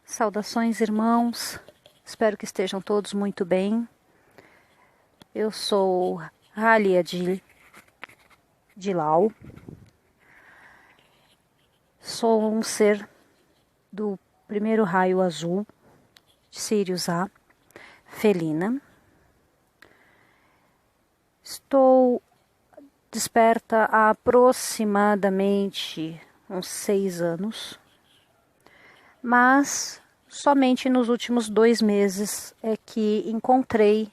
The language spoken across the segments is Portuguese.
Saudações, irmãos. Espero que estejam todos muito bem. Eu sou Halia de Lau. Sou um ser do primeiro raio azul de Sirius A, felina. Estou desperta há aproximadamente uns 6 anos. Mas somente nos últimos 2 meses é que encontrei,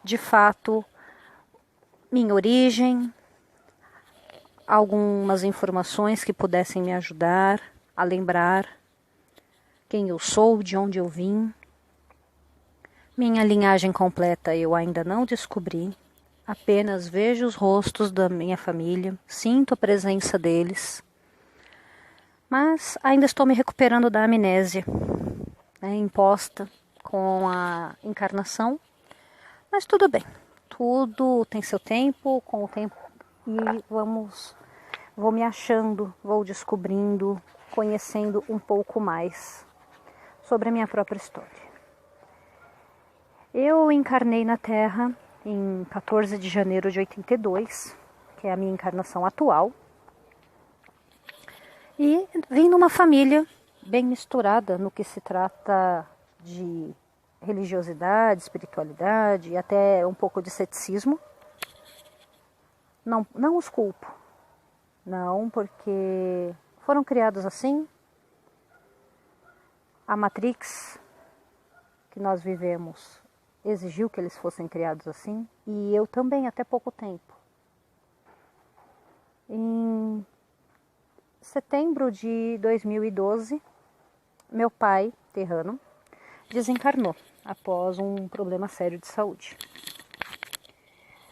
de fato, minha origem, algumas informações que pudessem me ajudar a lembrar quem eu sou, de onde eu vim. Minha linhagem completa eu ainda não descobri, apenas vejo os rostos da minha família, sinto a presença deles. Mas ainda estou me recuperando da amnésia, imposta com a encarnação. Mas tudo bem, tudo tem seu tempo, com o tempo, e vou me achando, vou descobrindo, conhecendo um pouco mais sobre a minha própria história. Eu encarnei na Terra em 14 de janeiro de 82, que é a minha encarnação atual. E vim numa família bem misturada no que se trata de religiosidade, espiritualidade e até um pouco de ceticismo. Não os culpo, não, porque foram criados assim. A Matrix que nós vivemos exigiu que eles fossem criados assim, e eu também até pouco tempo. Em setembro de 2012, meu pai, terrano, desencarnou após um problema sério de saúde.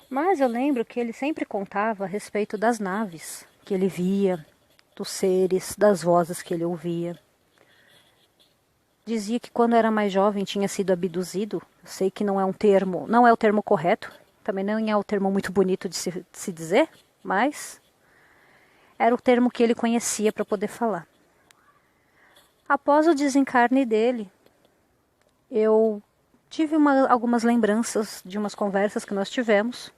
Mas eu lembro que ele sempre contava a respeito das naves que ele via, dos seres, das vozes que ele ouvia. Dizia que quando era mais jovem tinha sido abduzido. Eu sei que não é o termo correto, também não é o termo muito bonito de se dizer, mas era o termo que ele conhecia para poder falar. Após o desencarne dele, eu tive algumas lembranças de umas conversas que nós tivemos.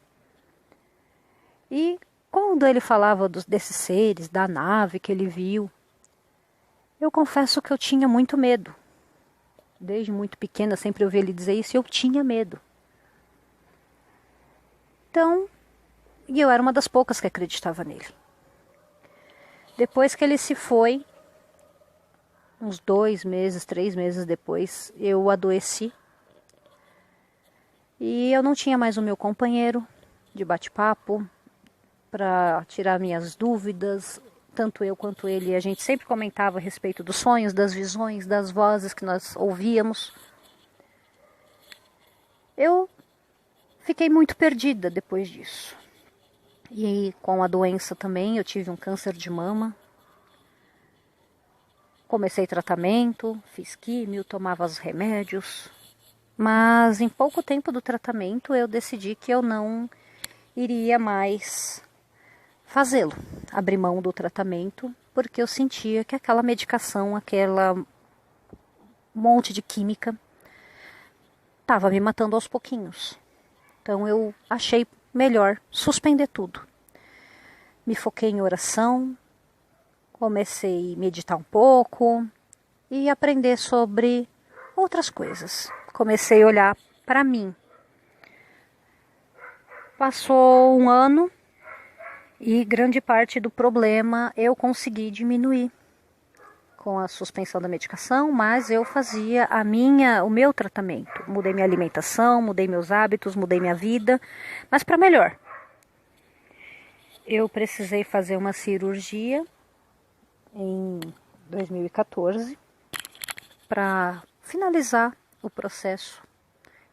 E quando ele falava desses seres, da nave que ele viu, eu confesso que eu tinha muito medo. Desde muito pequena sempre ouvi ele dizer isso e eu tinha medo. Então, e eu era uma das poucas que acreditava nele. Depois que ele se foi, uns 2 meses, 3 meses depois, eu adoeci. E eu não tinha mais o meu companheiro de bate-papo para tirar minhas dúvidas. Tanto eu quanto ele, a gente sempre comentava a respeito dos sonhos, das visões, das vozes que nós ouvíamos. Eu fiquei muito perdida depois disso. E com a doença também, eu tive um câncer de mama. Comecei tratamento, fiz químio, tomava os remédios. Mas em pouco tempo do tratamento eu decidi que eu não iria mais fazê-lo, abrir mão do tratamento, porque eu sentia que aquela medicação, aquela monte de química, estava me matando aos pouquinhos. Então eu achei melhor suspender tudo. Me foquei em oração, comecei a meditar um pouco e aprender sobre outras coisas. Comecei a olhar para mim. Passou um ano e grande parte do problema eu consegui diminuir com a suspensão da medicação, mas eu fazia o meu tratamento. Mudei minha alimentação, mudei meus hábitos, mudei minha vida, mas para melhor. Eu precisei fazer uma cirurgia em 2014 para finalizar o processo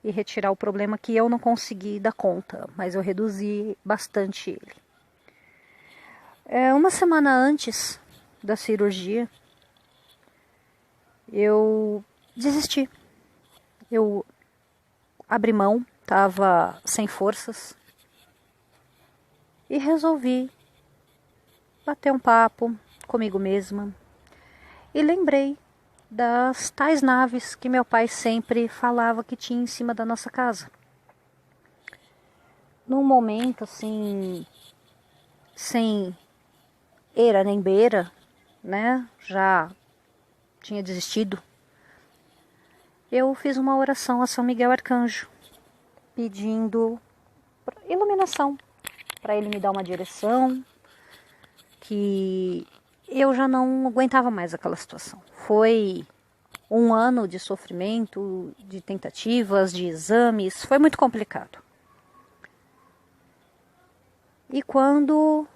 e retirar o problema que eu não consegui dar conta, mas eu reduzi bastante ele. Uma semana antes da cirurgia, eu desisti. Eu abri mão, estava sem forças e resolvi bater um papo comigo mesma. E lembrei das tais naves que meu pai sempre falava que tinha em cima da nossa casa. Num momento assim, sem eira nem beira, né? Já tinha desistido. Eu fiz uma oração a São Miguel Arcanjo, pedindo iluminação, para ele me dar uma direção, que eu já não aguentava mais aquela situação. Foi um ano de sofrimento, de tentativas, de exames, foi muito complicado. E quando,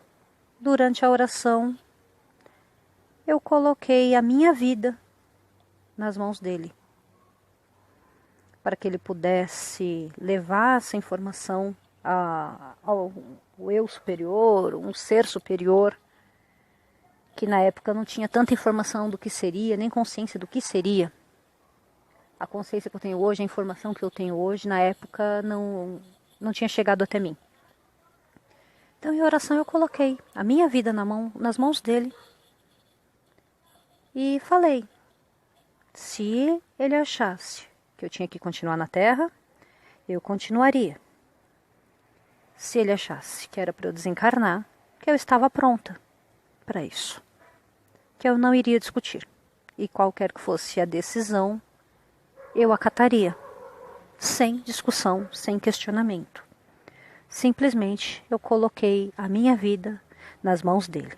durante a oração, eu coloquei a minha vida nas mãos dele, para que ele pudesse levar essa informação ao eu superior, um ser superior, que na época não tinha tanta informação do que seria, nem consciência do que seria. A consciência que eu tenho hoje, a informação que eu tenho hoje, na época não tinha chegado até mim. Então, em oração, eu coloquei a minha vida nas mãos dele e falei: se ele achasse que eu tinha que continuar na Terra, eu continuaria. Se ele achasse que era para eu desencarnar, que eu estava pronta para isso, que eu não iria discutir. E qualquer que fosse a decisão, eu acataria, sem discussão, sem questionamento. Simplesmente eu coloquei a minha vida nas mãos dele.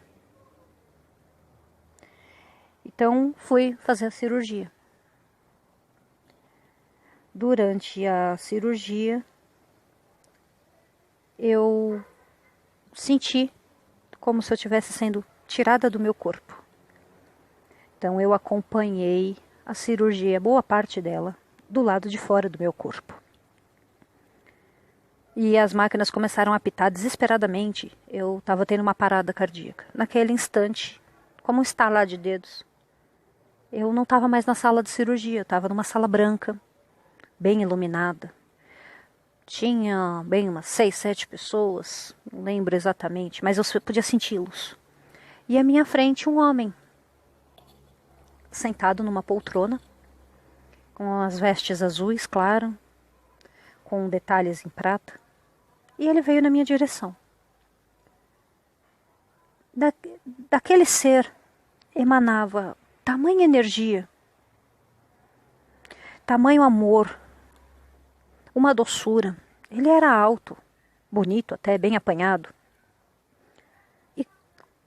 Então fui fazer a cirurgia. Durante a cirurgia, eu senti como se eu estivesse sendo tirada do meu corpo. Então eu acompanhei a cirurgia, boa parte dela, do lado de fora do meu corpo. E as máquinas começaram a apitar desesperadamente. Eu estava tendo uma parada cardíaca. Naquele instante, como um estalar de dedos, eu não estava mais na sala de cirurgia, eu estava numa sala branca, bem iluminada. Tinha bem umas 6, 7 pessoas, não lembro exatamente, mas eu podia senti-los. E à minha frente um homem, sentado numa poltrona, com as vestes azuis, claro, com detalhes em prata. E ele veio na minha direção. Daquele ser emanava tamanha energia, tamanho amor, uma doçura. Ele era alto, bonito até, bem apanhado. E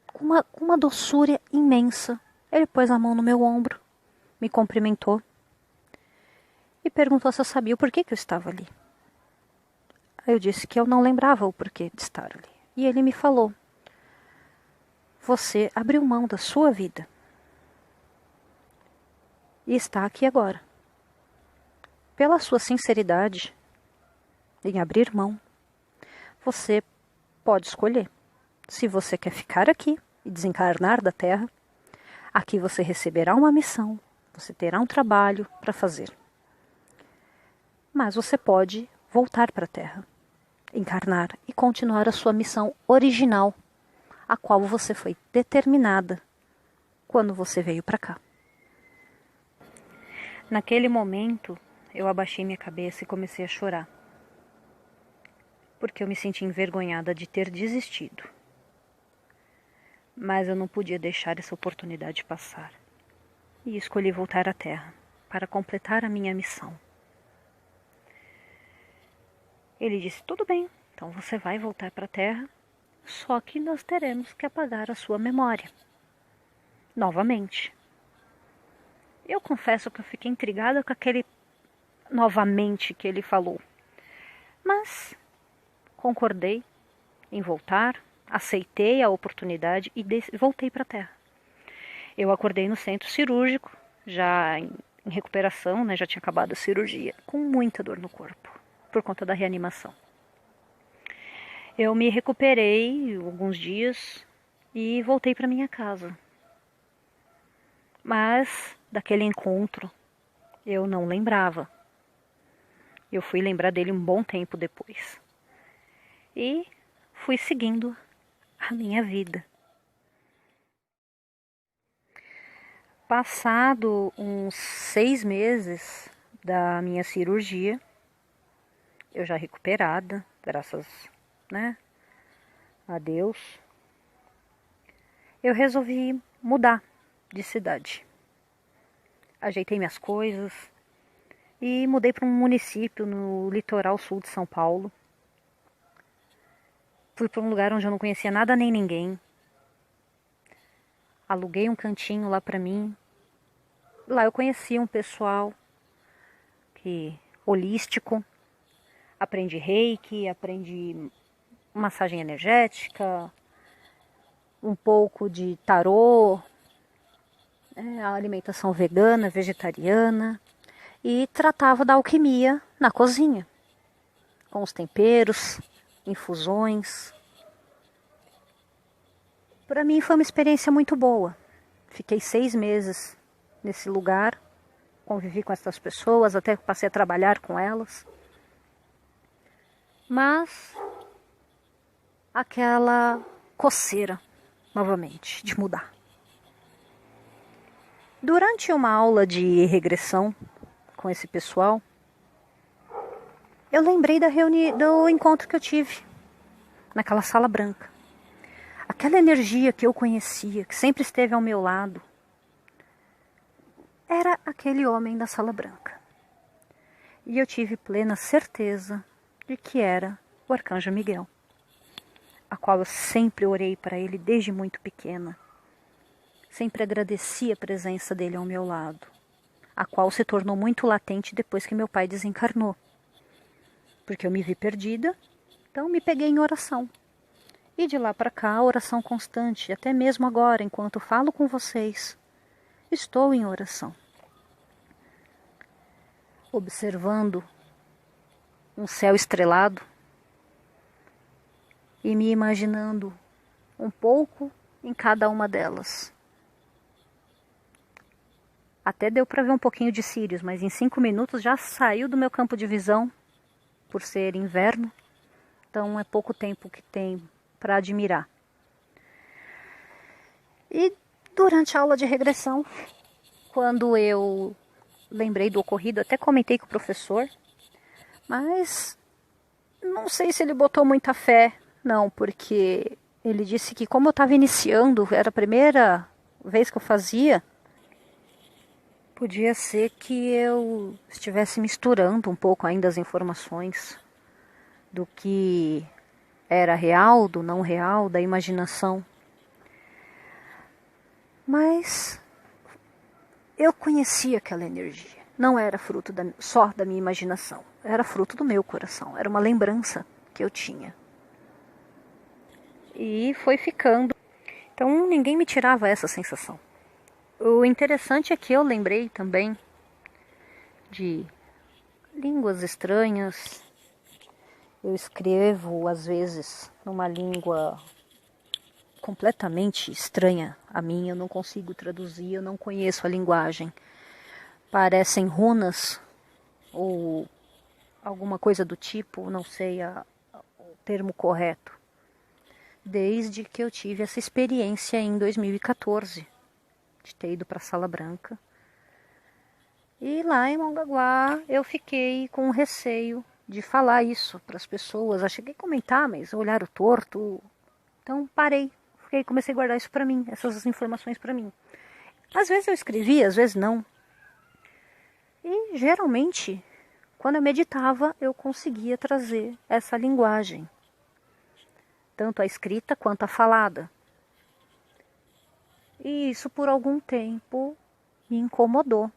com uma doçura imensa, ele pôs a mão no meu ombro, me cumprimentou e perguntou se eu sabia o porquê que eu estava ali. Aí eu disse que eu não lembrava o porquê de estar ali. E ele me falou: você abriu mão da sua vida e está aqui agora. Pela sua sinceridade em abrir mão, você pode escolher. Se você quer ficar aqui e desencarnar da Terra, aqui você receberá uma missão, você terá um trabalho para fazer. Mas você pode voltar para a Terra, encarnar e continuar a sua missão original, a qual você foi determinada quando você veio para cá. Naquele momento, eu abaixei minha cabeça e comecei a chorar, porque eu me senti envergonhada de ter desistido. Mas eu não podia deixar essa oportunidade passar. E escolhi voltar à Terra para completar a minha missão. Ele disse: tudo bem, então você vai voltar para a Terra, só que nós teremos que apagar a sua memória. Novamente. Eu confesso que eu fiquei intrigada com aquele novamente que ele falou. Mas concordei em voltar, aceitei a oportunidade e voltei para a Terra. Eu acordei no centro cirúrgico, já em recuperação, né, já tinha acabado a cirurgia, com muita dor no corpo, por conta da reanimação. Eu me recuperei alguns dias e voltei para minha casa. Mas daquele encontro eu não lembrava. Eu fui lembrar dele um bom tempo depois. E fui seguindo a minha vida. Passado uns 6 meses da minha cirurgia, eu já recuperada, graças, né, a Deus, eu resolvi mudar de cidade. Ajeitei minhas coisas e mudei para um município no litoral sul de São Paulo. Fui para um lugar onde eu não conhecia nada nem ninguém. Aluguei um cantinho lá para mim. Lá eu conheci um pessoal holístico. Aprendi reiki, aprendi massagem energética, um pouco de tarô, a alimentação vegana, vegetariana, e tratava da alquimia na cozinha, com os temperos, infusões. Para mim foi uma experiência muito boa. Fiquei 6 meses nesse lugar, convivi com essas pessoas, até que passei a trabalhar com elas. Mas aquela coceira, novamente, de mudar. Durante uma aula de regressão com esse pessoal, eu lembrei do encontro que eu tive naquela sala branca. Aquela energia que eu conhecia, que sempre esteve ao meu lado, era aquele homem da sala branca. E eu tive plena certeza de que era o Arcanjo Miguel, a qual eu sempre orei para ele desde muito pequena. Sempre agradeci a presença dele ao meu lado, a qual se tornou muito latente depois que meu pai desencarnou. Porque eu me vi perdida, então me peguei em oração. E de lá para cá, oração constante, até mesmo agora, enquanto falo com vocês, estou em oração. Observando um céu estrelado e me imaginando um pouco em cada uma delas. Até deu para ver um pouquinho de Sírius, mas em 5 minutos já saiu do meu campo de visão, por ser inverno, então é pouco tempo que tem para admirar. E durante a aula de regressão, quando eu lembrei do ocorrido, até comentei com o professor, mas não sei se ele botou muita fé, não, porque ele disse que como eu estava iniciando, era a primeira vez que eu fazia, podia ser que eu estivesse misturando um pouco ainda as informações do que era real, do não real, da imaginação. Mas eu conhecia aquela energia. Não era fruto só da minha imaginação. Era fruto do meu coração. Era uma lembrança que eu tinha. E foi ficando. Então ninguém me tirava essa sensação. O interessante é que eu lembrei também de línguas estranhas. Eu escrevo, às vezes, numa língua completamente estranha a mim. Eu não consigo traduzir, eu não conheço a linguagem. Parecem runas ou alguma coisa do tipo, não sei o termo correto. Desde que eu tive essa experiência em 2014, de ter ido para a Sala Branca. E lá em Mongaguá eu fiquei com receio de falar isso para as pessoas. Eu cheguei a comentar, mas olharam torto. Então parei, comecei a guardar isso para mim, essas informações para mim. Às vezes eu escrevia, às vezes não. E geralmente, quando eu meditava, eu conseguia trazer essa linguagem. Tanto a escrita quanto a falada. E isso por algum tempo me incomodou.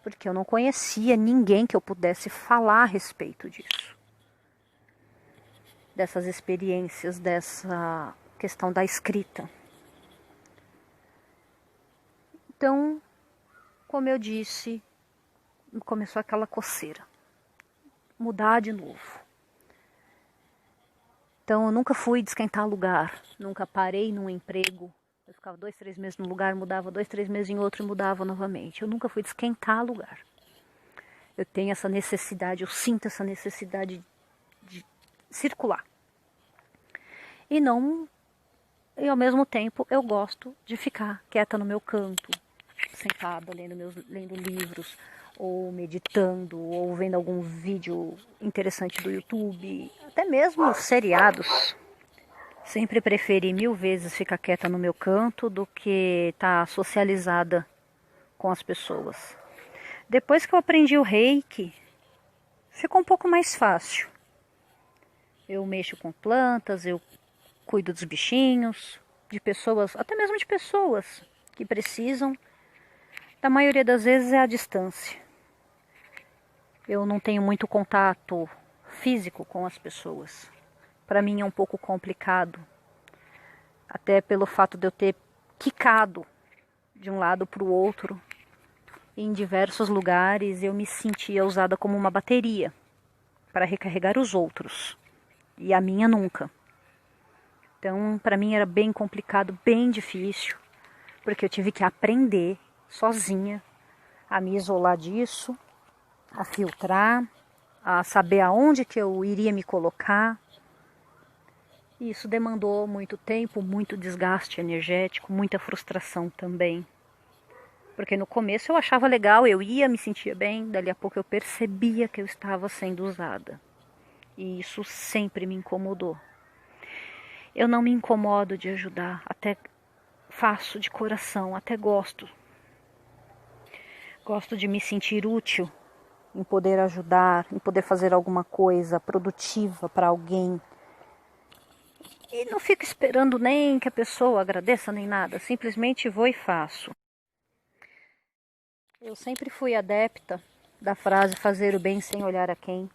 Porque eu não conhecia ninguém que eu pudesse falar a respeito disso. Dessas experiências, dessa questão da escrita. Então, como eu disse, começou aquela coceira. Mudar de novo. Então, eu nunca fui de esquentar lugar. Nunca parei num emprego. Eu ficava 2, 3 meses num lugar, mudava 2, 3 meses em outro e mudava novamente. Eu nunca fui de esquentar lugar. Eu tenho essa necessidade, eu sinto essa necessidade de circular. E ao mesmo tempo, eu gosto de ficar quieta no meu canto, sentada lendo livros, ou meditando, ou vendo algum vídeo interessante do YouTube, até mesmo seriados. Sempre preferi 1000 vezes ficar quieta no meu canto do que estar socializada com as pessoas. Depois que eu aprendi o Reiki, ficou um pouco mais fácil. Eu mexo com plantas, eu cuido dos bichinhos, de pessoas, até mesmo de pessoas que precisam. Da maioria das vezes é à distância. Eu não tenho muito contato físico com as pessoas. Para mim é um pouco complicado. Até pelo fato de eu ter quicado de um lado para o outro. Em diversos lugares eu me sentia usada como uma bateria para recarregar os outros. E a minha nunca. Então, para mim era bem complicado, bem difícil. Porque eu tive que aprender sozinha a me isolar disso, a filtrar, a saber aonde que eu iria me colocar. E isso demandou muito tempo, muito desgaste energético, muita frustração também. Porque no começo eu achava legal, eu ia, me sentia bem, dali a pouco eu percebia que eu estava sendo usada. E isso sempre me incomodou. Eu não me incomodo de ajudar, até faço de coração, até gosto. Gosto de me sentir útil, em poder ajudar, em poder fazer alguma coisa produtiva para alguém. E não fico esperando nem que a pessoa agradeça nem nada, simplesmente vou e faço. Eu sempre fui adepta da frase fazer o bem sem olhar a quem.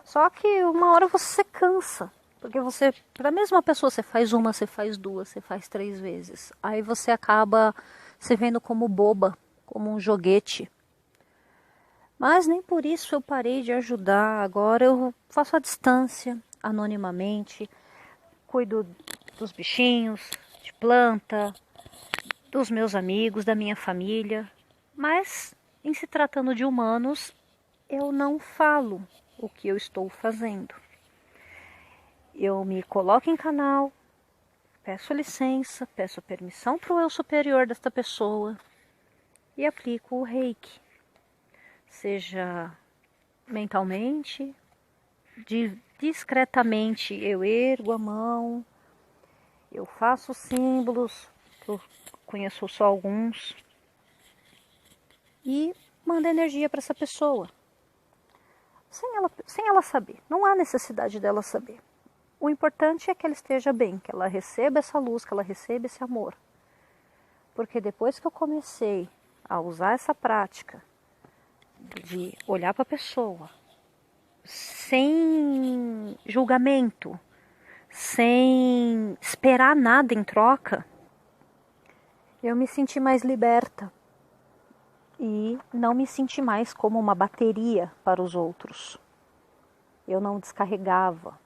Só que uma hora você cansa, porque você, para a mesma pessoa, você faz uma, você faz duas, você faz 3 vezes. Aí você acaba se vendo como boba, como um joguete. Mas nem por isso eu parei de ajudar. Agora eu faço à distância, anonimamente. Cuido dos bichinhos, de planta, dos meus amigos, da minha família. Mas, em se tratando de humanos, eu não falo o que eu estou fazendo. Eu me coloco em canal, peço licença, peço permissão para o eu superior desta pessoa e aplico o Reiki. Seja mentalmente, discretamente eu ergo a mão, eu faço símbolos, eu conheço só alguns, e mando energia para essa pessoa, sem ela saber. Não há necessidade dela saber. O importante é que ela esteja bem, que ela receba essa luz, que ela receba esse amor. Porque depois que eu comecei a usar essa prática de olhar para a pessoa, sem julgamento, sem esperar nada em troca, eu me senti mais liberta e não me senti mais como uma bateria para os outros. Eu não descarregava.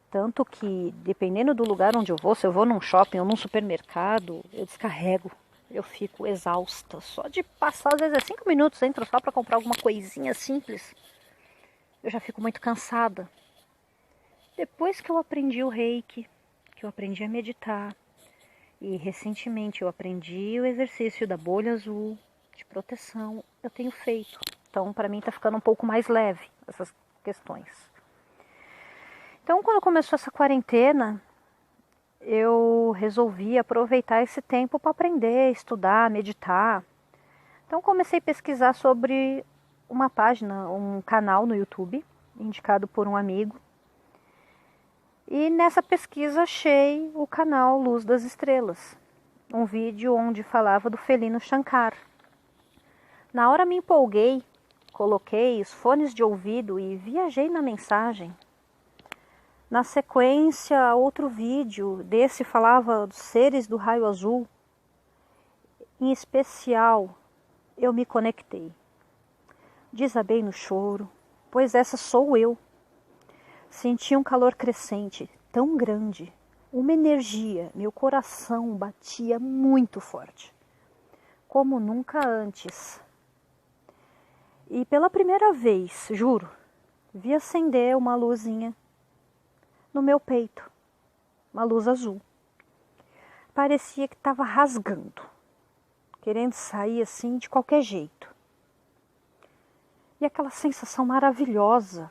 Tanto que, dependendo do lugar onde eu vou, se eu vou num shopping ou num supermercado, eu descarrego. Eu fico exausta. Só de passar, às vezes, 5 minutos, entro só para comprar alguma coisinha simples. Eu já fico muito cansada. Depois que eu aprendi o Reiki, que eu aprendi a meditar, e recentemente eu aprendi o exercício da bolha azul, de proteção, eu tenho feito. Então, para mim, está ficando um pouco mais leve essas questões. Então, quando começou essa quarentena, eu resolvi aproveitar esse tempo para aprender, estudar, meditar. Então, comecei a pesquisar sobre uma página, um canal no YouTube, indicado por um amigo. E nessa pesquisa achei o canal Luz das Estrelas, um vídeo onde falava do felino Shankar. Na hora me empolguei, coloquei os fones de ouvido e viajei na mensagem. Na sequência, outro vídeo desse falava dos seres do raio azul. Em especial, eu me conectei. Desabei no choro, pois essa sou eu. Senti um calor crescente, tão grande, uma energia, meu coração batia muito forte, como nunca antes. E pela primeira vez, juro, vi acender uma luzinha no meu peito, uma luz azul. Parecia que estava rasgando. querendo sair assim de qualquer jeito. E aquela sensação maravilhosa,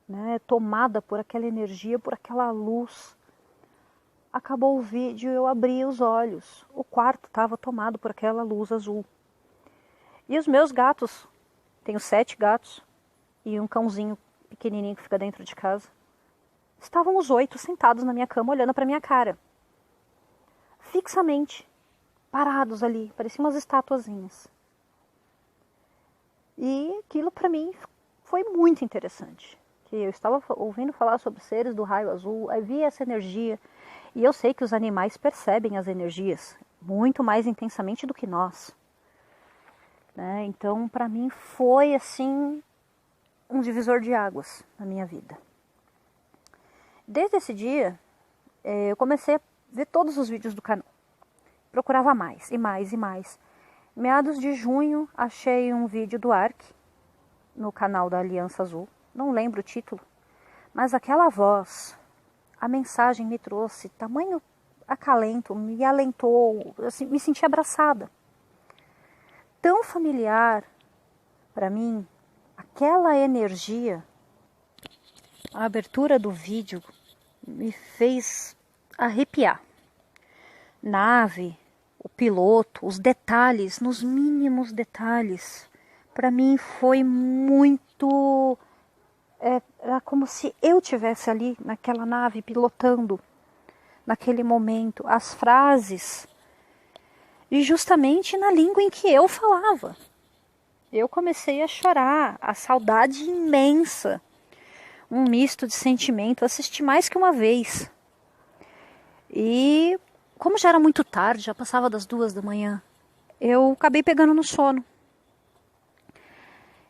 né, tomada por aquela energia, por aquela luz. Acabou o vídeo e eu abri os olhos. O quarto estava tomado por aquela luz azul. E os meus gatos, tenho 7 gatos e um cãozinho pequenininho que fica dentro de casa, estavam os 8 sentados na minha cama olhando para minha cara. Fixamente, parados ali, pareciam umas estatuazinhas. E aquilo para mim foi muito interessante. Que eu estava ouvindo falar sobre seres do raio azul, aí vi essa energia, e eu sei que os animais percebem as energias muito mais intensamente do que nós. Né? Então, para mim foi assim um divisor de águas na minha vida. Desde esse dia, eu comecei a ver todos os vídeos do canal. Procurava mais, e mais, e mais. Meados de junho, achei um vídeo do Ark, no canal da Aliança Azul. Não lembro o título, mas aquela voz, a mensagem me trouxe tamanho acalento, me alentou, assim, me senti abraçada. Tão familiar para mim, aquela energia, a abertura do vídeo me fez arrepiar. Nave, o piloto, os detalhes, nos mínimos detalhes. Para mim foi muito... Era como se eu tivesse ali naquela nave pilotando, naquele momento, as frases, e justamente na língua em que eu falava. Eu comecei a chorar, a saudade imensa, um misto de sentimento, assisti mais que uma vez. E como já era muito tarde, já passava das 2 da manhã, eu acabei pegando no sono.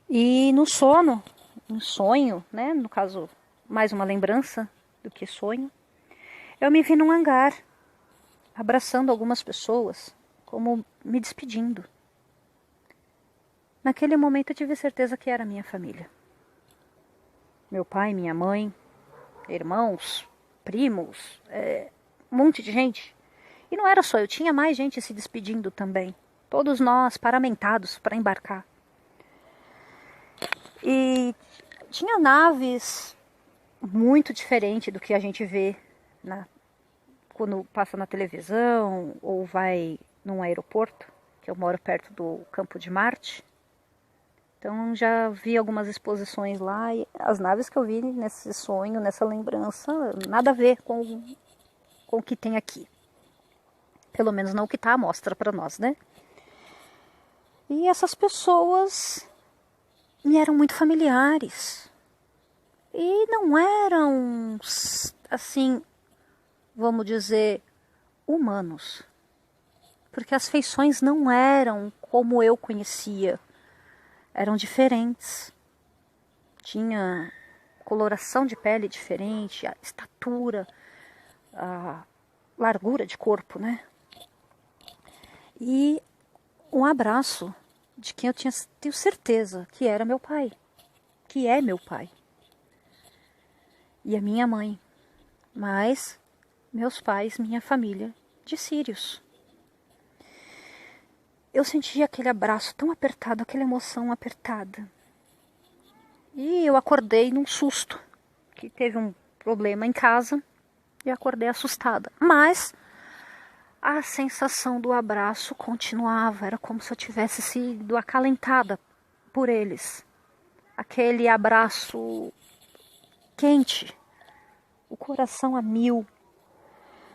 E no sono, um sonho, né, no caso, mais uma lembrança do que sonho, eu me vi num hangar, abraçando algumas pessoas, como me despedindo. Naquele momento eu tive certeza que era minha família. Meu pai, minha mãe, irmãos, primos, um monte de gente. E não era só eu, tinha mais gente se despedindo também. Todos nós paramentados para embarcar. E tinha naves muito diferentes do que a gente vê quando passa na televisão ou vai num aeroporto, que eu moro perto do Campo de Marte. Então já vi algumas exposições lá e as naves que eu vi nesse sonho, nessa lembrança, nada a ver com o que tem aqui. Pelo menos não o que está à mostra para nós, né? E essas pessoas me eram muito familiares. E não eram, assim, vamos dizer, humanos. Porque as feições não eram como eu conhecia. Eram diferentes. Tinha coloração de pele diferente, a estatura, a largura de corpo, né? E um abraço de quem eu tenho certeza que era meu pai, que é meu pai. E a minha mãe, mas meus pais, minha família de sírios. Eu senti aquele abraço tão apertado, aquela emoção apertada. E eu acordei num susto, que teve um problema em casa, e acordei assustada. Mas a sensação do abraço continuava, era como se eu tivesse sido acalentada por eles. Aquele abraço quente, o coração a mil,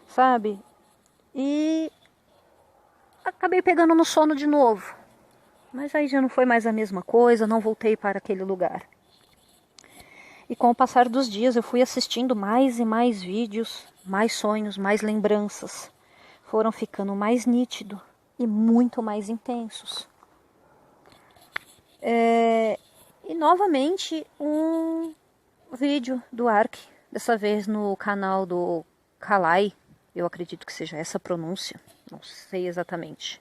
sabe? E acabei pegando no sono de novo. Mas aí já não foi mais a mesma coisa, não voltei para aquele lugar. E com o passar dos dias eu fui assistindo mais e mais vídeos, mais sonhos, mais lembranças. Foram ficando mais nítidos e muito mais intensos. E novamente um vídeo do Ark, dessa vez no canal do Kalai, eu acredito que seja essa pronúncia, não sei exatamente.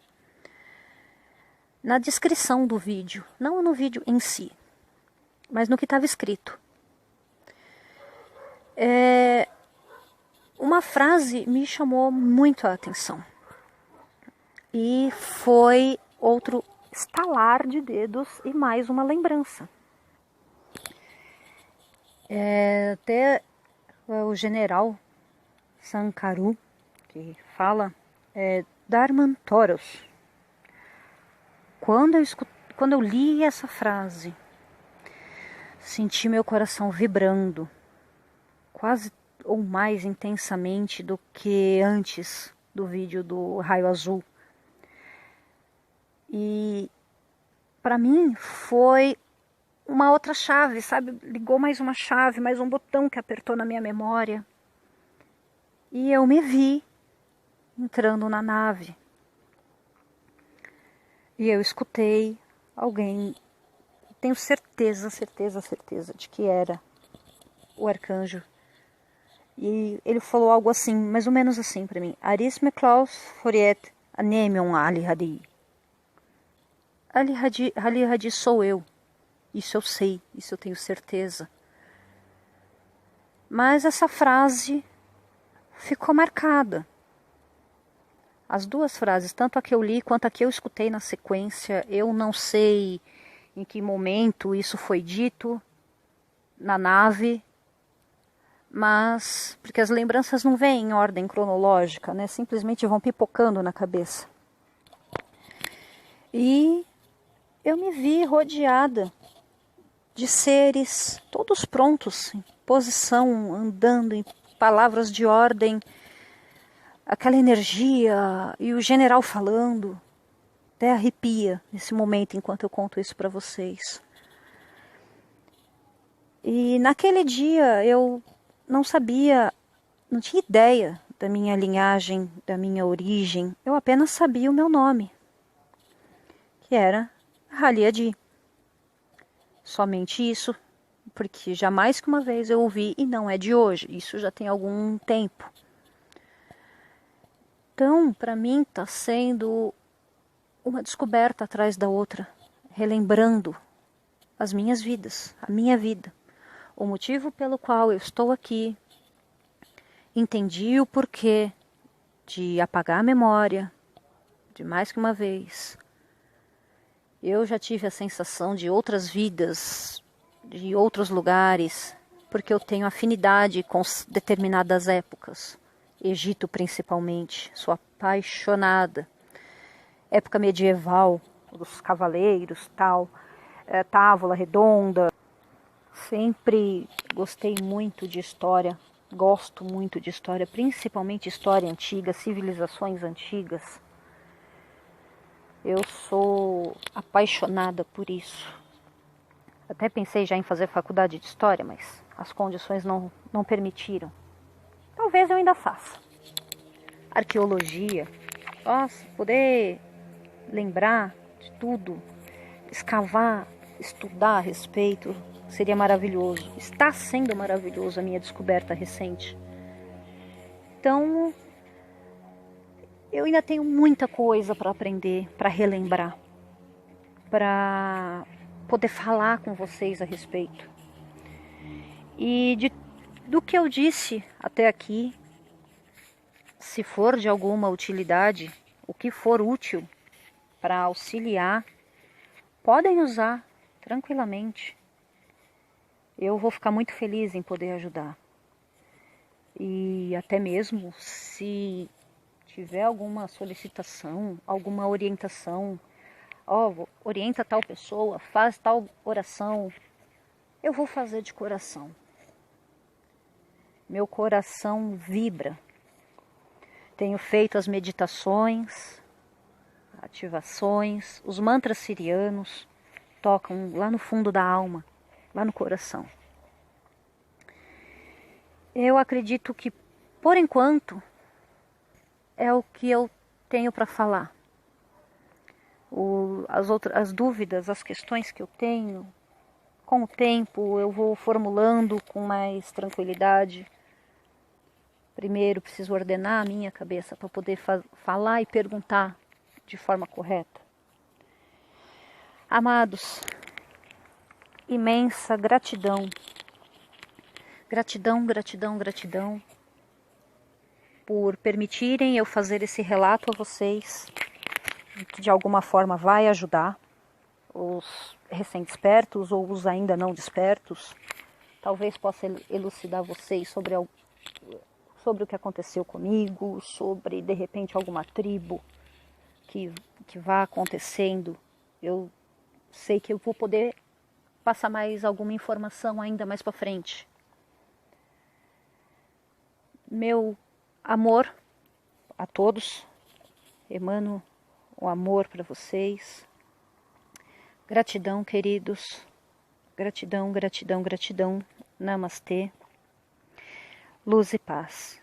Na descrição do vídeo, não no vídeo em si, mas no que estava escrito. Uma frase me chamou muito a atenção. E foi outro estalar de dedos e mais uma lembrança. Até o general Sankaru, que fala, Dharman Toros. Quando eu li essa frase, senti meu coração vibrando, quase ou mais intensamente do que antes do vídeo do raio azul. E para mim foi uma outra chave, sabe? Ligou mais uma chave, mais um botão que apertou na minha memória. E eu me vi entrando na nave. E eu escutei alguém, tenho certeza de que era o arcanjo. E ele falou algo assim, mais ou menos assim para mim. Aris Meklaus Foriet Anemion Ali Hadi. Ali Hadi sou eu. Isso eu sei, isso eu tenho certeza. Mas essa frase ficou marcada. As duas frases, tanto a que eu li quanto a que eu escutei na sequência, eu não sei em que momento isso foi dito na nave, mas porque as lembranças não vêm em ordem cronológica, né? Simplesmente vão pipocando na cabeça. E eu me vi rodeada de seres todos prontos, em posição, andando, em palavras de ordem, aquela energia e o general falando, até arrepia nesse momento enquanto eu conto isso para vocês. E naquele dia eu não sabia, não tinha ideia da minha linhagem, da minha origem, eu apenas sabia o meu nome, que era Haliadi. Somente isso, porque jamais que uma vez eu ouvi, e não é de hoje, isso já tem algum tempo. Então, para mim, está sendo uma descoberta atrás da outra, relembrando as minhas vidas, a minha vida, o motivo pelo qual eu estou aqui, entendi o porquê de apagar a memória, de mais que uma vez. Eu já tive a sensação de outras vidas, de outros lugares, porque eu tenho afinidade com determinadas épocas. Egito principalmente, sou apaixonada. Época medieval, dos cavaleiros, tal, távola redonda. Sempre gostei muito de história, gosto muito de história, principalmente história antiga, civilizações antigas. Eu sou apaixonada por isso. Até pensei já em fazer faculdade de história, mas as condições não permitiram. Talvez eu ainda faça. Arqueologia. Nossa, poder lembrar de tudo, escavar, estudar a respeito, seria maravilhoso. Está sendo maravilhoso a minha descoberta recente. Então, eu ainda tenho muita coisa para aprender, para relembrar, para poder falar com vocês a respeito. E do que eu disse até aqui, se for de alguma utilidade, o que for útil para auxiliar, podem usar tranquilamente. Eu vou ficar muito feliz em poder ajudar. E até mesmo se tiver alguma solicitação, alguma orientação, orienta tal pessoa, faz tal oração, eu vou fazer de coração. Meu coração vibra. Tenho feito as meditações, ativações, os mantras sirianos tocam lá no fundo da alma, lá no coração. Eu acredito que, por enquanto, é o que eu tenho para falar. As dúvidas, as questões que eu tenho, com o tempo eu vou formulando com mais tranquilidade. Primeiro preciso ordenar a minha cabeça para poder falar e perguntar de forma correta. Amados, imensa gratidão. Gratidão, gratidão, gratidão por permitirem eu fazer esse relato a vocês. que de alguma forma vai ajudar os recém-despertos ou os ainda não despertos. Talvez possa elucidar vocês sobre o que aconteceu comigo, sobre de repente alguma tribo que vá acontecendo. Eu sei que eu vou poder passar mais alguma informação ainda mais para frente. Meu amor a todos, emano o amor para vocês. Gratidão, queridos. Gratidão, gratidão, gratidão. Namastê. Luz e paz.